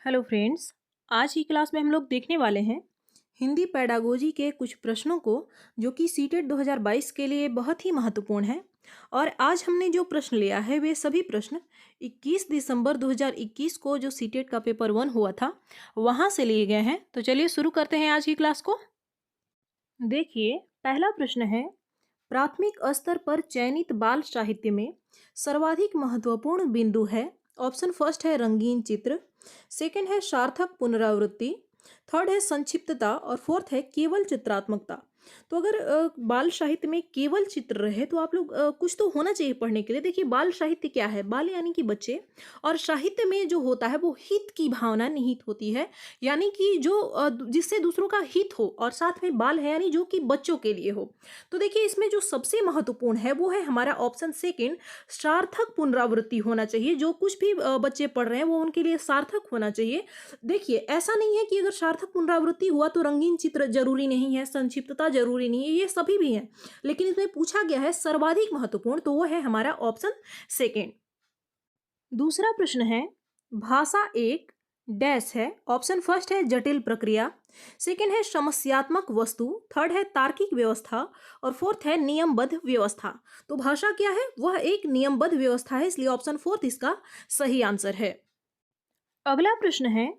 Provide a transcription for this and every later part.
Hello friends. आज की class में हम लोग देखने वाले हैं हिंदी पेडागोजी के कुछ प्रश्नों को जो कि सीटेट 2022 के लिए बहुत ही महत्वपूर्ण है। और आज हमने जो प्रश्न लिया है वे सभी प्रश्न 21 दिसंबर 2021 को जो सीटेट का पेपर 1 हुआ था वहाँ से लिए गए हैं। तो चलिए शुरू करते हैं आज की क्लास को। देखिए, पहला प्रश्न है, प्राथमिक स्तर पर चयनित बाल साहित्य में सर्वाधिक महत्वपूर्ण बिंदु है। ऑप्शन फर्स्ट है रंगीन चित्र, सेकंड है सार्थक पुनरावृत्ति, थर्ड है संक्षिप्तता और फोर्थ है केवल चित्रात्मकता। तो अगर बाल साहित्य में केवल चित्र रहे तो आप लोग कुछ तो होना चाहिए पढ़ने के लिए। देखिए, बाल साहित्य क्या है? बाल यानी कि बच्चे, और साहित्य में जो होता है वो हित की भावना निहित होती है, यानी कि जो जिससे दूसरों का हित हो, और साथ में बाल है यानी जो कि बच्चों के लिए हो। तो देखिए, इसमें जो सबसे महत्वपूर्ण है वो है हमारा ऑप्शन सेकंड, सार्थक पुनरावृत्ति होना चाहिए। जो कुछ भी बच्चे पढ़ रहे हैं वो उनके लिए सार्थक होना चाहिए। देखिए, ऐसा नहीं है कि अगर सार्थक पुनरावृत्ति हुआ तो रंगीन चित्र जरूरी नहीं है, संक्षिप्तता जरूरी नहीं है, ये सभी भी हैं, लेकिन इसमें पूछा गया है सर्वाधिक महत्वपूर्ण, तो वो है हमारा ऑप्शन सेकंड। दूसरा प्रश्न है, भाषा एक डैश है। ऑप्शन फर्स्ट है जटिल प्रक्रिया, सेकंड है समस्यात्मक वस्तु, थर्ड है तार्किक व्यवस्था और फोर्थ है नियमबद्ध व्यवस्था। तो भाषा क्या है? वह एक नियमबद्ध व्यवस्था है, इसलिए ऑप्शन फोर्थ इसका सही आंसर है। अगला प्रश्न है,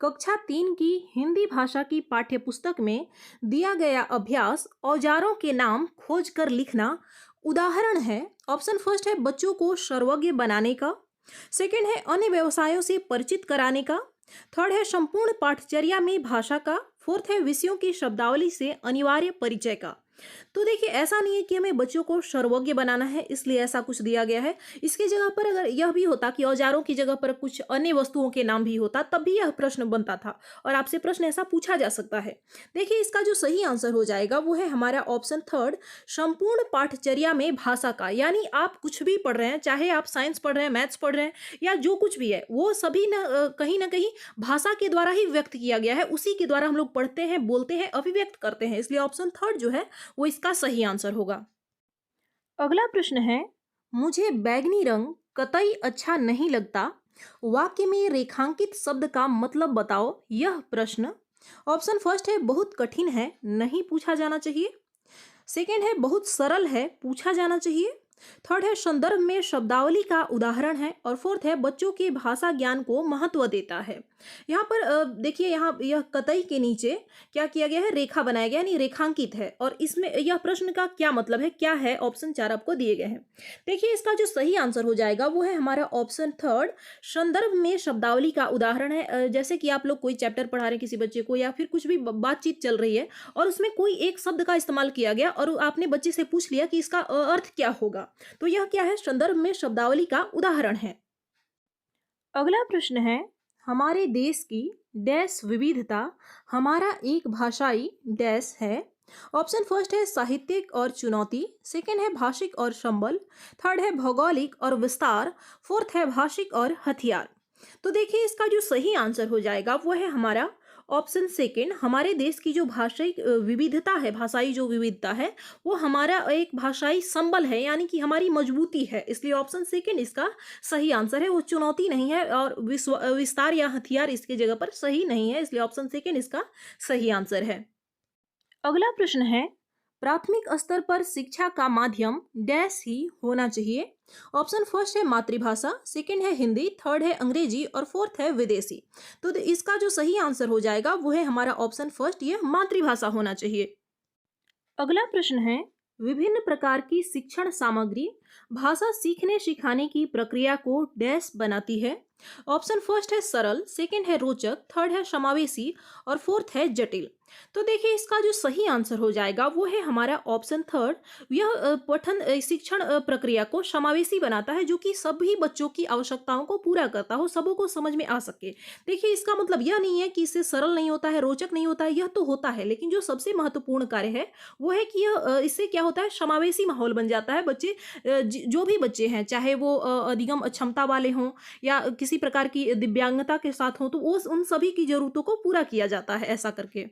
कक्षा 3 की हिंदी भाषा की पाठ्यपुस्तक में दिया गया अभ्यास औजारों के नाम खोजकर लिखना उदाहरण है। ऑप्शन फर्स्ट है बच्चों को सर्वज्ञ बनाने का, सेकंड है अन्य व्यवसायों से परिचित कराने का, थर्ड है संपूर्ण पाठचर्या में भाषा का, फोर्थ है विषयों की शब्दावली से अनिवार्य परिचय का। तो देखिए, ऐसा नहीं है कि हमें बच्चों को सर्वज्ञ बनाना है इसलिए ऐसा कुछ दिया गया है। इसकी जगह पर अगर यह भी होता कि औजारों की जगह पर कुछ अन्य वस्तुओं के नाम भी होता तब भी यह प्रश्न बनता था, और आपसे प्रश्न ऐसा पूछा जा सकता है। देखिए, इसका जो सही आंसर हो जाएगा वो है हमारा ऑप्शन थर्ड, संपूर्ण पाठचर्या में भाषा का। यानी आप कुछ भी पढ़ रहे हैं, चाहे आप साइंस पढ़ रहे हैं, मैथ्स पढ़ रहे हैं, या जो कुछ भी है, वो सभी कहीं ना कहीं भाषा के द्वारा ही व्यक्त किया गया है। उसी के द्वारा हम लोग पढ़ते हैं, बोलते हैं, अभिव्यक्त करते हैं, इसलिए ऑप्शन थर्ड जो है वो इसका सही आंसर होगा। अगला प्रश्न है, मुझे बैगनी रंग कतई अच्छा नहीं लगता, वाक्य में रेखांकित शब्द का मतलब बताओ। यह प्रश्न, ऑप्शन फर्स्ट है बहुत कठिन है, नहीं पूछा जाना चाहिए, सेकंड है बहुत सरल है, पूछा जाना चाहिए, थर्ड है संदर्भ में शब्दावली का उदाहरण है, और फोर्थ है बच्चों के भाषा ज्ञान को महत्व देता है। यहाँ पर देखिए, यहाँ यह कतई के नीचे क्या किया गया है? रेखा बनाया गया, यानी रेखांकित है। और इसमें यह प्रश्न का क्या मतलब है, क्या है? ऑप्शन 4 आपको दिए गए हैं। देखिए, इसका जो सही आंसर हो जाएगा वो है हमारा ऑप्शन थर्ड, संदर्भ में शब्दावली का उदाहरण है। जैसे कि आप लोग कोई चैप्टर पढ़ा रहे हैं किसी बच्चे को, या फिर कुछ भी बातचीत चल रही है और उसमें कोई एक शब्द का इस्तेमाल किया गया और आपने बच्चे से पूछ लिया कि इसका अर्थ क्या होगा, तो यह क्या है? संदर्भ में शब्दावली का उदाहरण है। अगला प्रश्न है, हमारे देश की डैश विविधता हमारा एक भाषाई डैश है। ऑप्शन फर्स्ट है साहित्यिक और चुनौती, सेकंड है भाषिक और संबल, थर्ड है भौगोलिक और विस्तार, फोर्थ है भाषिक और हथियार। तो देखिए, इसका जो सही आंसर हो जाएगा वो है हमारा ऑप्शन सेकंड, हमारे देश की जो भाषाई विविधता है, भाषाई जो विविधता है वो हमारा एक भाषाई संबल है, यानी कि हमारी मजबूती है, इसलिए ऑप्शन सेकंड इसका सही आंसर है। वो चुनौती नहीं है, और विस्तार या हथियार इसकी जगह पर सही नहीं है, इसलिए ऑप्शन सेकंड इसका सही आंसर है। अगला प्रश्न है, प्राथमिक स्तर पर शिक्षा का माध्यम डैश ही होना चाहिए। ऑप्शन फर्स्ट है मातृभाषा, सेकंड है हिंदी, थर्ड है अंग्रेजी और फोर्थ है विदेशी। तो इसका जो सही आंसर हो जाएगा वो है हमारा ऑप्शन फर्स्ट, ये मातृभाषा होना चाहिए। अगला प्रश्न है, विभिन्न प्रकार की शिक्षण सामग्री भाषा सीखने सिखाने की प्रक्रिया को डैश बनाती है। ऑप्शन फर्स्ट है सरल, सेकंड है रोचक, थर्ड है समावेशी और फोर्थ है जटिल। तो देखिए, इसका जो सही आंसर हो जाएगा वो है हमारा ऑप्शन थर्ड, यह पठन शिक्षण प्रक्रिया को समावेशी बनाता है, जो कि सभी बच्चों की आवश्यकताओं को पूरा करता हो, सबों को समझ में आ सके। देखिए, इसका मतलब यह नहीं है कि इससे सरल नहीं होता है, रोचक नहीं होता है, यह तो होता है, लेकिन जो सबसे महत्वपूर्ण कार्य है वो है कि यह इससे क्या होता है, समावेशी माहौल बन जाता है। बच्चे जो भी बच्चे हैं, चाहे वो अधिगम क्षमता वाले हों या किसी प्रकार की दिव्यांगता के साथ हों, तो वो उन सभी की जरूरतों को पूरा किया जाता है ऐसा करके।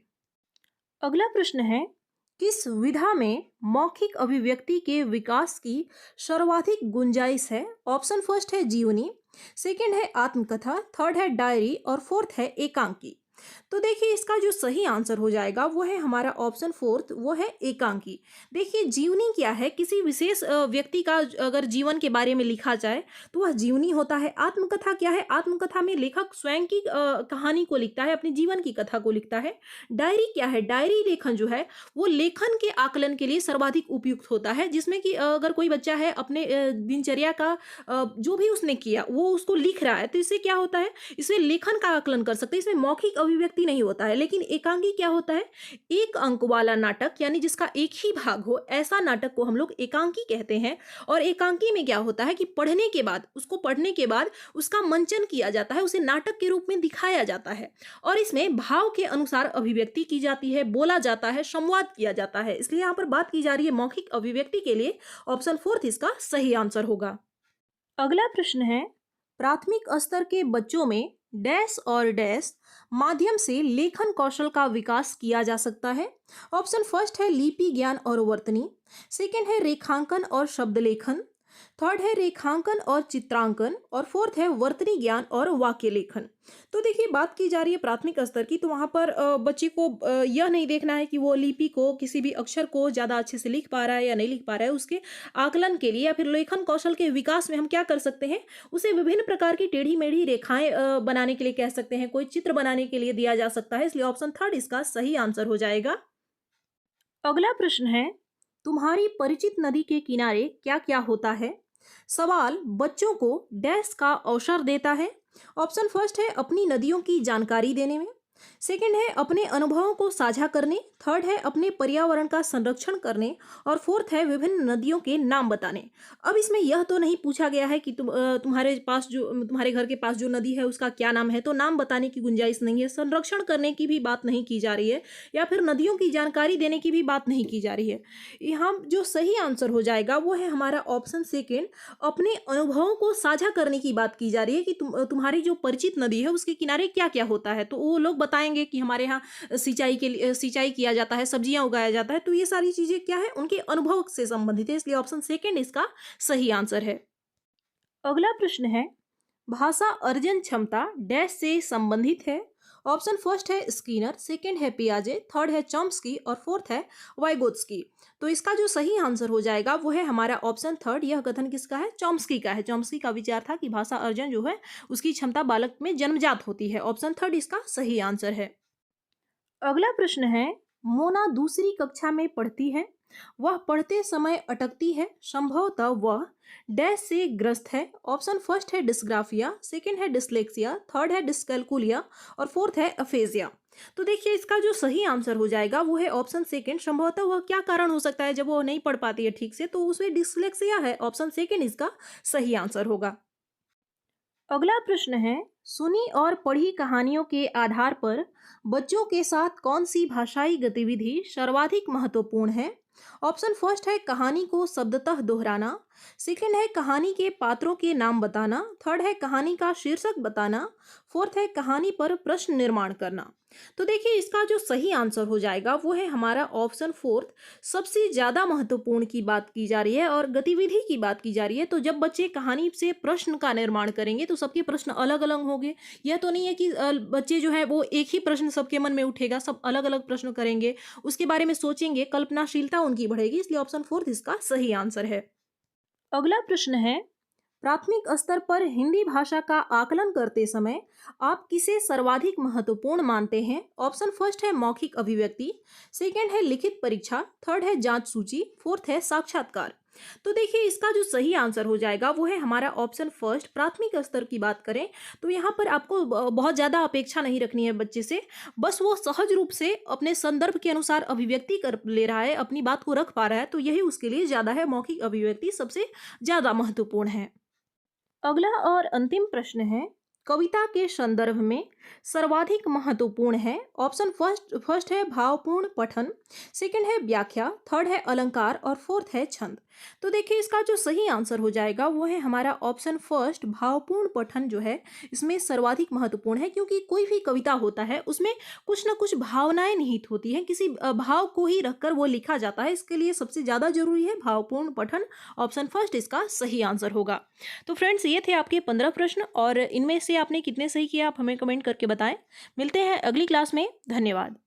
अगला प्रश्न है, किस विधा में मौखिक अभिव्यक्ति के विकास की सर्वाधिक गुंजाइश है। ऑप्शन फर्स्ट है जीवनी, सेकंड है आत्मकथा, थर्ड है डायरी और फोर्थ है एकांकी। तो देखिए इसका जो सही आंसर हो जाएगा वो है हमारा ऑप्शन फोर्थ, वो है एकांकी। देखिए जीवनी क्या है, किसी विशेष व्यक्ति का अगर जीवन के बारे में लिखा जाए तो वह जीवनी होता है। आत्मकथा क्या है, आत्मकथा में लेखक स्वयं की कहानी को लिखता है, अपने जीवन की कथा को लिखता है। डायरी क्या है, डायरी लेखन जो है वो लेखन के आकलन के लिए सर्वाधिक उपयुक्त होता है, जिसमें कि अगर कोई बच्चा है अपने दिनचर्या का जो भी उसने किया वो उसको लिख रहा है, तो इससे क्या होता है, इसमें लेखन का आकलन कर सकते हैं, इसमें मौखिक अभिव्यक्ति नहीं होता है। लेकिन एकांकी क्या होता है, एक अंक वाला नाटक यानी जिसका एक ही भाग हो, ऐसा नाटक को हम लोग एकांकी कहते हैं। और एकांकी में क्या होता है कि पढ़ने के बाद, उसको पढ़ने के बाद उसका मंचन किया जाता है, उसे नाटक के रूप में दिखाया जाता है और इसमें भाव के अनुसार अभिव्यक्ति की जाती है, बोला जाता है, संवाद किया जाता है। इसलिए यहाँ पर बात की जा रही है मौखिक अभिव्यक्ति के लिए, ऑप्शन फोर्थ इसका सही आंसर होगा। अगला प्रश्न है, प्राथमिक स्तर के बच्चों में डैश और डैश माध्यम से लेखन कौशल का विकास किया जा सकता है। ऑप्शन फर्स्ट है लिपि ज्ञान और वर्तनी, सेकंड है रेखांकन और शब्द लेखन, थर्ड है रेखांकन और चित्रांकन और फोर्थ है वर्तनी ज्ञान और वाक्य लेखन। तो देखिए बात की जा रही है प्राथमिक स्तर की, तो वहाँ पर बच्चे को यह नहीं देखना है कि वो लिपि को, किसी भी अक्षर को ज़्यादा अच्छे से लिख पा रहा है या नहीं लिख पा रहा है। उसके आकलन के लिए या फिर लेखन कौशल के विकास में हम क्या कर सकते हैं, उसे विभिन्न प्रकार की टेढ़ी मेढ़ी रेखाएं बनाने के लिए कह सकते हैं, कोई चित्र बनाने के लिए दिया जा सकता है। इसलिए ऑप्शन थर्ड इसका सही आंसर हो जाएगा। अगला प्रश्न है, तुम्हारी परिचित नदी के किनारे क्या क्या होता है। सवाल बच्चों को डैश का अवसर देता है। ऑप्शन फर्स्ट है अपनी नदियों की जानकारी देने में, सेकंड है अपने अनुभवों को साझा करने, थर्ड है अपने पर्यावरण का संरक्षण करने और फोर्थ है विभिन्न नदियों के नाम बताने। अब इसमें यह तो नहीं पूछा गया है कि तुम्हारे घर के पास जो नदी है उसका क्या नाम है, तो नाम बताने की गुंजाइश नहीं है। संरक्षण करने की भी बात नहीं की जा रही है या फिर नदियों की जानकारी देने की भी बात नहीं की जा रही है। यहाँ जो सही आंसर हो जाएगा वो है हमारा ऑप्शन सेकेंड, अपने अनुभवों को साझा करने की बात की जा रही है कि तुम्हारी जो परिचित नदी है उसके किनारे क्या क्या होता है। तो वो लोग बताएंगे कि हमारे यहाँ सिंचाई के लिए सिंचाई किया जाता है, सब्जियां उगाया जाता है, तो ये सारी चीजें क्या है, उनके अनुभव से संबंधित है। इसलिए ऑप्शन सेकेंड इसका सही आंसर है। अगला प्रश्न है, भाषा अर्जन क्षमता डैश से संबंधित है। ऑप्शन फर्स्ट है स्किनर, सेकंड है पियाजे, थर्ड है चॉम्स्की और फोर्थ है वाइगोत्स्की। तो इसका जो सही आंसर हो जाएगा वो है हमारा ऑप्शन थर्ड। यह कथन किसका है, चॉम्स्की का है। चॉम्स्की का विचार था कि भाषा अर्जन जो है उसकी क्षमता बालक में जन्मजात होती है। ऑप्शन थर्ड इसका सही आंसर है। अगला प्रश्न है, मोना दूसरी कक्षा में पढ़ती है, वह पढ़ते समय अटकती है, संभवतः वह डैश से ग्रस्त है। ऑप्शन फर्स्ट है डिस्ग्राफिया, सेकंड है डिसलेक्सिया, थर्ड है डिस्कैलकुलिया और फोर्थ है अफेजिया। तो देखिए इसका जो सही आंसर हो जाएगा वो है ऑप्शन सेकंड। संभवतः वह क्या कारण हो सकता है जब वो नहीं पढ़ पाती है ठीक से, तो उसमें डिसलेक्सिया है। ऑप्शन सेकंड इसका सही आंसर होगा। अगला प्रश्न है, सुनी और पढ़ी कहानियों के आधार पर बच्चों के साथ कौन सी भाषाई गतिविधि सर्वाधिक महत्वपूर्ण है। ऑप्शन फर्स्ट है कहानी को शब्दतः दोहराना, सेकंड है कहानी के पात्रों के नाम बताना, थर्ड है कहानी का शीर्षक बताना, फोर्थ है कहानी पर प्रश्न निर्माण करना। तो देखिए इसका जो सही आंसर हो जाएगा वो है हमारा ऑप्शन फोर्थ। सबसे ज्यादा महत्वपूर्ण की बात की जा रही है और गतिविधि की बात की जा रही है। तो जब बच्चे कहानी से प्रश्न का निर्माण करेंगे तो सबके प्रश्न अलग अलग होंगे। यह तो नहीं है कि बच्चे जो है वो एक ही प्रश्न सबके मन में उठेगा, सब अलग अलग प्रश्न करेंगे, उसके बारे में सोचेंगे, कल्पनाशीलता उनकी बढ़ेगी। इसलिए ऑप्शन फोर्थ इसका सही आंसर है। अगला प्रश्न है, प्राथमिक स्तर पर हिंदी भाषा का आकलन करते समय आप किसे सर्वाधिक महत्वपूर्ण मानते हैं। ऑप्शन फर्स्ट है मौखिक अभिव्यक्ति, सेकंड है लिखित परीक्षा, थर्ड है जांच सूची, फोर्थ है साक्षात्कार। तो देखिए इसका जो सही आंसर हो जाएगा वो है हमारा ऑप्शन फर्स्ट। प्राथमिक स्तर की बात करें तो यहाँ पर आपको बहुत ज़्यादा अपेक्षा नहीं रखनी है बच्चे से, बस वो सहज रूप से अपने संदर्भ के अनुसार अभिव्यक्ति कर ले रहा है, अपनी बात को रख पा रहा है, तो यही उसके लिए ज़्यादा है। मौखिक अभिव्यक्ति सबसे ज़्यादा महत्वपूर्ण है। अगला और अंतिम प्रश्न है, कविता के संदर्भ में सर्वाधिक महत्वपूर्ण है? ऑप्शन फर्स्ट है भावपूर्ण पठन, सेकंड है व्याख्या, थर्ड है अलंकार और फोर्थ है छंद। तो देखिए इसका जो सही आंसर हो जाएगा वो है हमारा ऑप्शन फर्स्ट, भावपूर्ण पठन जो है इसमें सर्वाधिक महत्वपूर्ण है, क्योंकि कोई भी कविता होता है उसमें कुछ ना कुछ भावनाएं निहित होती हैं, किसी भाव को ही रखकर वो लिखा जाता है। इसके लिए सबसे ज़्यादा जरूरी है भावपूर्ण पठन। ऑप्शन फर्स्ट इसका सही आंसर होगा। तो फ्रेंड्स ये थे आपके 15 प्रश्न और इनमें से आपने कितने सही किया आप हमें कमेंट करके बताएं। मिलते हैं अगली क्लास में। धन्यवाद।